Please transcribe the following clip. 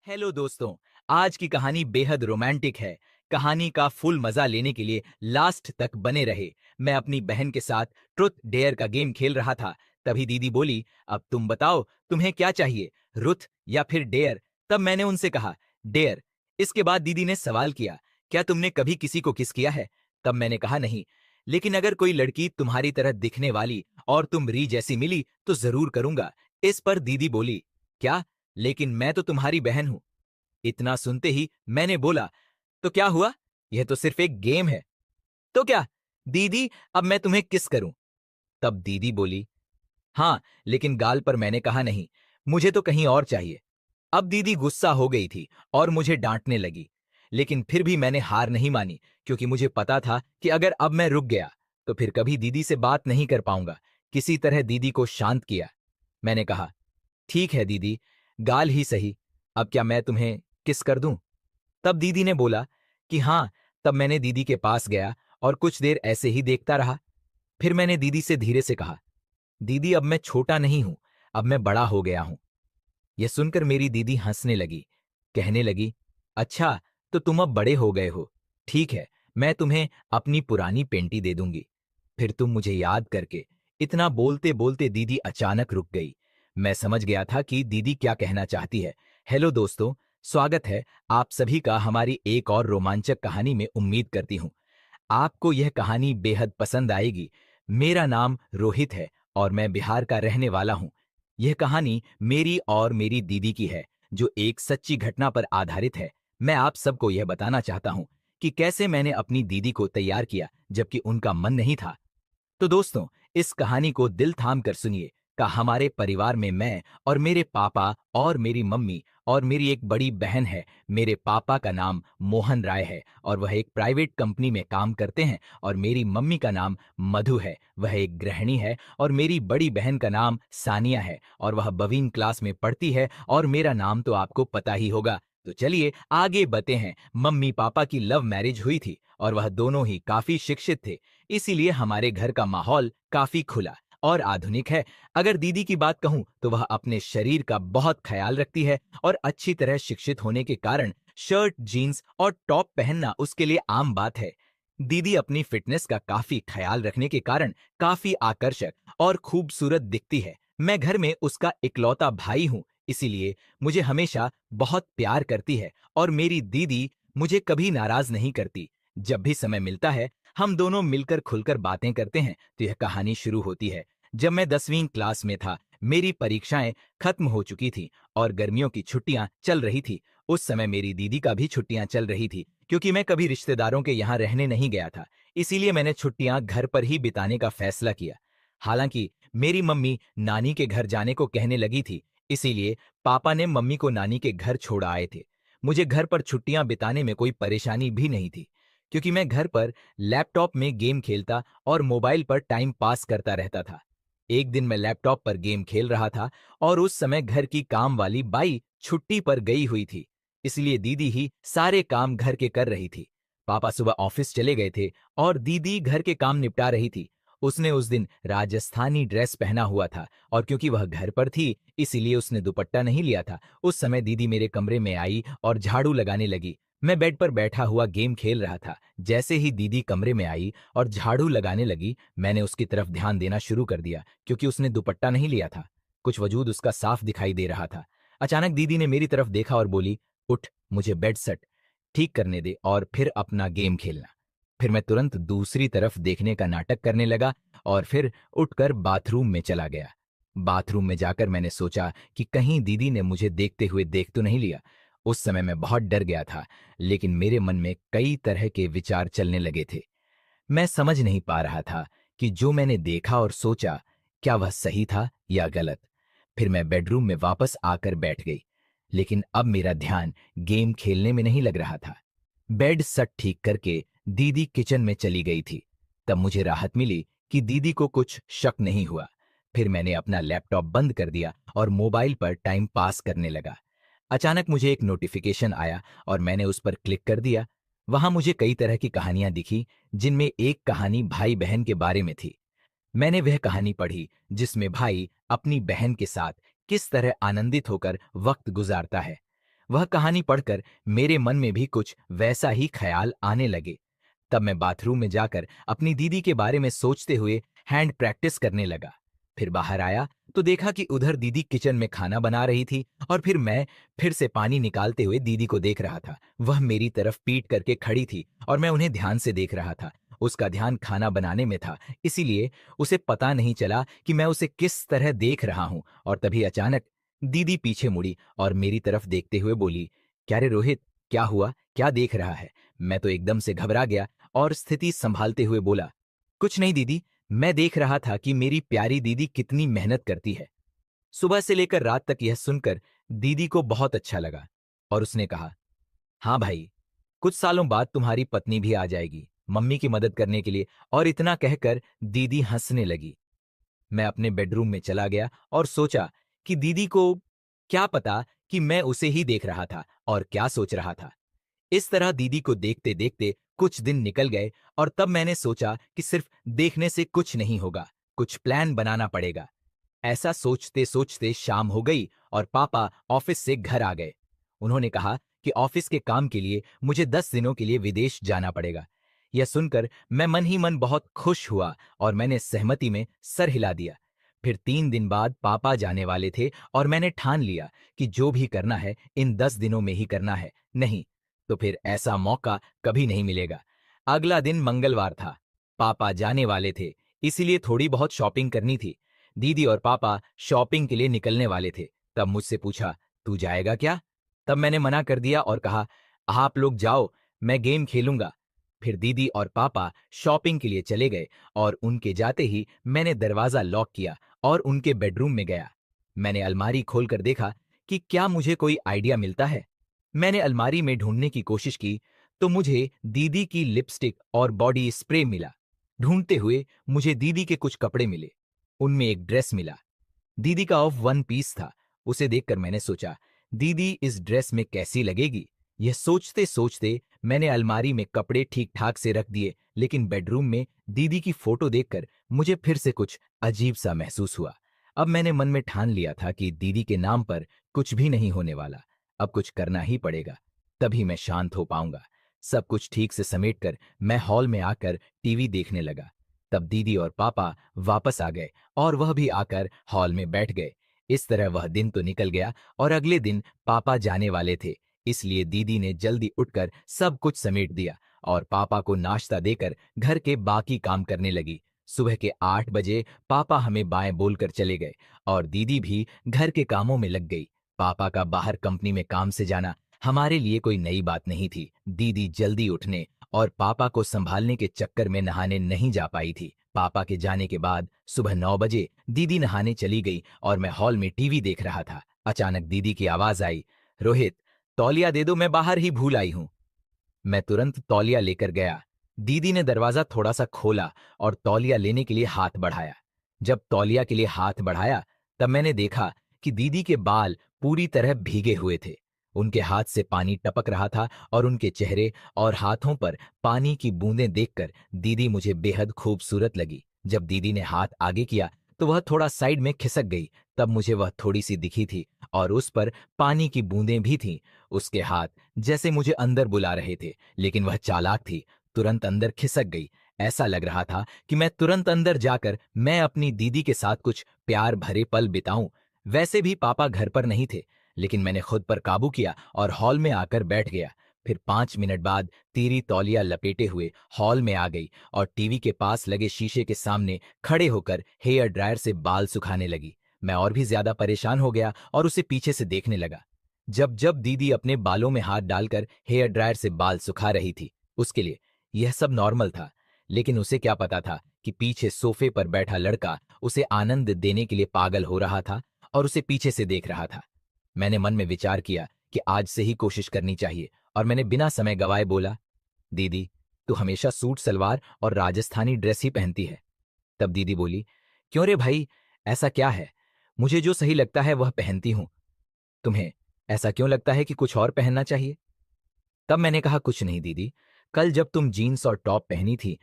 Hello दोस्तों। आज की कहानी बेहद रोमांटिक है। कहानी का फुल मजा लेने के लिए लास्ट तक बने रहे। मैं अपनी बहन के साथ ट्रुथ डेयर का गेम खेल रहा था। तभी दीदी बोली, अब तुम बताओ तुम्हें क्या चाहिए, रुथ या फिर डेयर। तब मैंने उनसे कहा, डेयर। इसके बाद दीदी ने सवाल किया, क्या तुमने कभी किसी को किस किया है? तब मैंने कहा, नहीं, लेकिन अगर कोई लड़की तुम्हारी तरह दिखने वाली और तुम री जैसी मिली तो जरूर करूंगा। इस पर दीदी बोली, क्या? लेकिन मैं तो तुम्हारी बहन हूं। इतना सुनते ही मैंने बोला, तो क्या हुआ, यह तो सिर्फ एक गेम है। तो क्या दीदी, अब मैं तुम्हें किस करूं? तब दीदी बोली, हाँ, लेकिन गाल पर। मैंने कहा, नहीं, मुझे तो कहीं और चाहिए। अब दीदी गुस्सा हो गई थी और मुझे डांटने लगी। लेकिन फिर भी मैंने हार नहीं मानी, क्योंकि मुझे पता था कि अगर अब मैं रुक गया तो फिर कभी दीदी से बात नहीं कर पाऊंगा। किसी तरह दीदी को शांत किया। मैंने कहा, ठीक है दीदी, गाल ही सही। अब क्या मैं तुम्हें किस कर दूं? तब दीदी ने बोला कि हाँ। तब मैंने दीदी के पास गया और कुछ देर ऐसे ही देखता रहा। फिर मैंने दीदी से धीरे से कहा, दीदी, अब मैं छोटा नहीं हूं, अब मैं बड़ा हो गया हूं। यह सुनकर मेरी दीदी हंसने लगी। कहने लगी, अच्छा, तो तुम अब बड़े हो गए हो। ठीक है, मैं तुम्हें अपनी पुरानी पेंटी दे दूंगी, फिर तुम मुझे याद करके। इतना बोलते बोलते दीदी अचानक रुक गई। मैं समझ गया था कि दीदी क्या कहना चाहती है। हेलो दोस्तों, स्वागत है आप सभी का हमारी एक और रोमांचक कहानी में। उम्मीद करती हूँ आपको यह कहानी बेहद पसंद आएगी। मेरा नाम रोहित है और मैं बिहार का रहने वाला हूँ। यह कहानी मेरी और मेरी दीदी की है, जो एक सच्ची घटना पर आधारित है। मैं आप सबको यह बताना चाहता हूँ कि कैसे मैंने अपनी दीदी को तैयार किया जबकि उनका मन नहीं था। तो दोस्तों, इस कहानी को दिल थाम कर सुनिए। का हमारे परिवार में मैं और मेरे पापा और मेरी मम्मी और मेरी एक बड़ी बहन है। मेरे पापा का नाम मोहन राय है और वह एक प्राइवेट कंपनी में काम करते हैं। और मेरी मम्मी का नाम मधु है, वह एक गृहिणी है। और मेरी बड़ी बहन का नाम सानिया है और वह 12वीं क्लास में पढ़ती है। और मेरा नाम तो आपको पता ही होगा। तो चलिए आगे बढ़ते हैं। मम्मी पापा की लव मैरिज हुई थी और वह दोनों ही काफी शिक्षित थे। इसीलिए हमारे घर का माहौल काफी खुला और आधुनिक है। अगर दीदी की बात कहूं तो वह अपने शरीर का बहुत ख्याल रखती है और अच्छी तरह शिक्षित होने के कारण शर्ट, जीन्स और टॉप पहनना उसके लिए आम बात है। दीदी अपनी फिटनेस का काफी ख्याल रखने के कारण काफी आकर्षक और खूबसूरत दिखती है। मैं घर में उसका इकलौता भाई हूं, इसीलिए मुझे हमेशा बहुत प्यार करती है और मेरी दीदी मुझे कभी नाराज नहीं करती। जब भी समय मिलता है हम दोनों मिलकर खुलकर बातें करते हैं। तो यह कहानी शुरू होती है जब मैं 10वीं क्लास में था। मेरी परीक्षाएं खत्म हो चुकी थी और गर्मियों की छुट्टियां चल रही थी। उस समय मेरी दीदी का भी छुट्टियां चल रही थी, क्योंकि मैं कभी रिश्तेदारों के यहाँ रहने नहीं गया था। इसीलिए मैंने छुट्टियां घर पर ही बिताने का फैसला किया। हालांकि मेरी मम्मी नानी के घर जाने को कहने लगी थी, इसीलिए पापा ने मम्मी को नानी के घर छोड़ आए थे। मुझे घर पर छुट्टियां बिताने में कोई परेशानी भी नहीं थी, क्योंकि मैं घर पर लैपटॉप में गेम खेलता और मोबाइल पर टाइम पास करता रहता था। एक दिन मैं लैपटॉप पर गेम खेल रहा था और उस समय घर की काम वाली बाई छुट्टी पर गई हुई थी, इसलिए दीदी ही सारे काम घर के कर रही थी। पापा सुबह ऑफिस चले गए थे और दीदी घर के काम निपटा रही थी। उसने उस दिन राजस्थानी ड्रेस पहना हुआ था और क्योंकि वह घर पर थी इसीलिए उसने दुपट्टा नहीं लिया था। उस समय दीदी मेरे कमरे में आई और झाड़ू लगाने लगी। मैं बेड पर बैठा हुआ गेम खेल रहा था। जैसे ही दीदी कमरे में आई और झाड़ू लगाने लगी, मैंने उसकी तरफ ध्यान देना शुरू कर दिया, क्योंकि उसने दुपट्टा नहीं लिया था। कुछ वजूद उसका साफ दिखाई दे रहा था। अचानक दीदी ने मेरी तरफ देखा और बोली, उठ, मुझे बेड सेट ठीक करने दे और फिर अपना गेम खेलना। फिर मैं तुरंत दूसरी तरफ देखने का नाटक करने लगा और फिर उठकर बाथरूम में चला गया। बाथरूम में जाकर मैंने सोचा कि कहीं दीदी ने मुझे देखते हुए देख तो नहीं लिया। उस समय मैं बहुत डर गया था, लेकिन मेरे मन में कई तरह के विचार चलने लगे थे। मैं समझ नहीं पा रहा था कि जो मैंने देखा और सोचा, क्या वह सही था या गलत। फिर मैं बेडरूम में वापस आकर बैठ गई, लेकिन अब मेरा ध्यान गेम खेलने में नहीं लग रहा था। बेड सट ठीक करके दीदी किचन में चली गई थी। तब मुझे राहत मिली कि दीदी को कुछ शक नहीं हुआ। फिर मैंने अपना लैपटॉप बंद कर दिया और मोबाइल पर टाइम पास करने लगा। अचानक मुझे एक नोटिफिकेशन आया और मैंने उस पर क्लिक कर दिया। वहां मुझे कई तरह की कहानियां दिखी, जिनमें एक कहानी भाई बहन के बारे में थी। मैंने वह कहानी पढ़ी जिसमें भाई अपनी बहन के साथ किस तरह आनंदित होकर वक्त गुजारता है। वह कहानी पढ़कर मेरे मन में भी कुछ वैसा ही ख्याल आने लगे। तब मैं बाथरूम में जाकर अपनी दीदी के बारे में सोचते हुए हैंड प्रैक्टिस करने लगा। फिर बाहर आया तो देखा कि उधर दीदी किचन में खाना बना रही थी और फिर मैं फिर से पानी निकालते हुए दीदी को देख रहा था। वह मेरी तरफ पीठ करके खड़ी थी और मैं उन्हें ध्यान से देख रहा था। उसका ध्यान खाना बनाने में था, इसीलिए उसे पता नहीं चला कि मैं उसे किस तरह देख रहा हूं। और तभी अचानक दीदी पीछे मुड़ी और मेरी तरफ देखते हुए बोली, क्या रे रोहित, क्या हुआ, क्या देख रहा है? मैं तो एकदम से घबरा गया और स्थिति संभालते हुए बोला, कुछ नहीं दीदी, मैं देख रहा था कि मेरी प्यारी दीदी कितनी मेहनत करती है। सुबह से लेकर रात तक यह सुनकर दीदी को बहुत अच्छा लगा और उसने कहा, हाँ भाई, कुछ सालों बाद तुम्हारी पत्नी भी आ जाएगी मम्मी की मदद करने के लिए। और इतना कहकर दीदी हंसने लगी। मैं अपने बेडरूम में चला गया और सोचा कि दीदी को क्या पता कि मैं उसे ही देख रहा था और क्या सोच रहा था। इस तरह दीदी को देखते देखते कुछ दिन निकल गए और तब मैंने सोचा कि सिर्फ देखने से कुछ नहीं होगा, कुछ प्लान बनाना पड़ेगा। ऐसा सोचते सोचते शाम हो गई और पापा ऑफिस से घर आ गए। उन्होंने कहा कि ऑफिस के काम के लिए मुझे 10 दिनों के लिए विदेश जाना पड़ेगा। यह सुनकर मैं मन ही मन बहुत खुश हुआ और मैंने सहमति में सर हिला दिया। फिर 3 दिन बाद पापा जाने वाले थे और मैंने ठान लिया कि जो भी करना है इन 10 दिनों में ही करना है, नहीं तो फिर ऐसा मौका कभी नहीं मिलेगा। अगला दिन मंगलवार था। पापा जाने वाले थे, इसीलिए थोड़ी बहुत शॉपिंग करनी थी। दीदी और पापा शॉपिंग के लिए निकलने वाले थे। तब मुझसे पूछा, तू जाएगा क्या? तब मैंने मना कर दिया और कहा, आप लोग जाओ, मैं गेम खेलूंगा। फिर दीदी और पापा शॉपिंग के लिए चले गए और उनके जाते ही मैंने दरवाजा लॉक किया और उनके बेडरूम में गया। मैंने अलमारी खोलकर देखा कि क्या मुझे कोई आइडिया मिलता है। मैंने अलमारी में ढूंढने की कोशिश की तो मुझे दीदी की लिपस्टिक और बॉडी स्प्रे मिला। ढूंढते हुए मुझे दीदी के कुछ कपड़े मिले। उनमें एक ड्रेस मिला। दीदी का ऑफ वन पीस था। उसे देखकर मैंने सोचा, दीदी इस ड्रेस में कैसी लगेगी। यह सोचते सोचते मैंने अलमारी में कपड़े ठीक ठाक से रख दिए, लेकिन बेडरूम में दीदी की फोटो देखकर मुझे फिर से कुछ अजीब सा महसूस हुआ। अब मैंने मन में ठान लिया था कि दीदी के नाम पर कुछ भी नहीं होने वाला। अब कुछ करना ही पड़ेगा, तभी मैं शांत हो पाऊंगा। सब कुछ ठीक से समेटकर मैं हॉल में आकर टीवी देखने लगा। तब दीदी और पापा वापस आ गए और वह भी आकर हॉल में बैठ गए। इस तरह वह दिन तो निकल गया और अगले दिन पापा जाने वाले थे, इसलिए दीदी ने जल्दी उठकर सब कुछ समेट दिया और पापा को नाश्ता देकर घर के बाकी काम करने लगी। सुबह के 8 बजे पापा हमें बाएं बोलकर चले गए और दीदी भी घर के कामों में लग गई। पापा का बाहर कंपनी में काम से जाना हमारे लिए कोई नई बात नहीं थी। दीदी जल्दी उठने और पापा को संभालने के चक्कर में नहाने नहीं जा पाई थी। पापा के जाने के बाद सुबह 9 बजे दीदी नहाने चली गई और मैं हॉल में टीवी देख रहा था। अचानक दीदी की आवाज आई, रोहित, तौलिया दे दो, मैं बाहर ही भूल आई हूं। मैं तुरंत तौलिया लेकर गया। दीदी ने दरवाजा थोड़ा सा खोला और तौलिया लेने के लिए हाथ बढ़ाया। जब तौलिया के लिए हाथ बढ़ाया तब मैंने देखा कि दीदी के बाल पूरी तरह भीगे हुए थे। उनके हाथ से पानी टपक रहा था और उनके चेहरे और हाथों पर पानी की बूंदें देखकर दीदी मुझे बेहद खूबसूरत लगी। जब दीदी ने हाथ आगे किया तो वह थोड़ा साइड में खिसक गई। तब मुझे वह थोड़ी सी दिखी थी और उस पर पानी की बूंदें भी थीं। उसके हाथ जैसे मुझे अंदर बुला रहे थे, लेकिन वह चालाक थी, तुरंत अंदर खिसक गई। ऐसा लग रहा था कि मैं तुरंत अंदर जाकर मैं अपनी दीदी के साथ कुछ प्यार भरे पल बिताऊं। वैसे भी पापा घर पर नहीं थे, लेकिन मैंने खुद पर काबू किया और हॉल में आकर बैठ गया। फिर 5 मिनट बाद तीरी तौलिया लपेटे हुए हॉल में आ गई और टीवी के पास लगे शीशे के सामने खड़े होकर हेयर ड्रायर से बाल सुखाने लगी। मैं और भी ज्यादा परेशान हो गया और उसे पीछे से देखने लगा। जब जब दीदी अपने बालों में हाथ डालकर हेयर ड्रायर से बाल सुखा रही थी, उसके लिए यह सब नॉर्मल था। लेकिन उसे क्या पता था कि पीछे सोफे पर बैठा लड़का उसे आनंद देने के लिए पागल हो रहा था और उसे पीछे से देख रहा था। मैंने मन में विचार किया कि आज से ही कोशिश करनी चाहिए और मैंने बिना समय गवाए बोला, दीदी, तू हमेशा सूट सलवार और राजस्थानी ड्रेस ही पहनती है। तब दीदी बोली, क्यों रे भाई, ऐसा क्या है? मुझे जो सही लगता है वह पहनती हूं। तुम्हें ऐसा क्यों लगता है कि कुछ और पहनना चाहिए? तब मैंने कहा, कुछ नहीं दीदी, कल जब तुम जीन्स और टॉप पहनी थी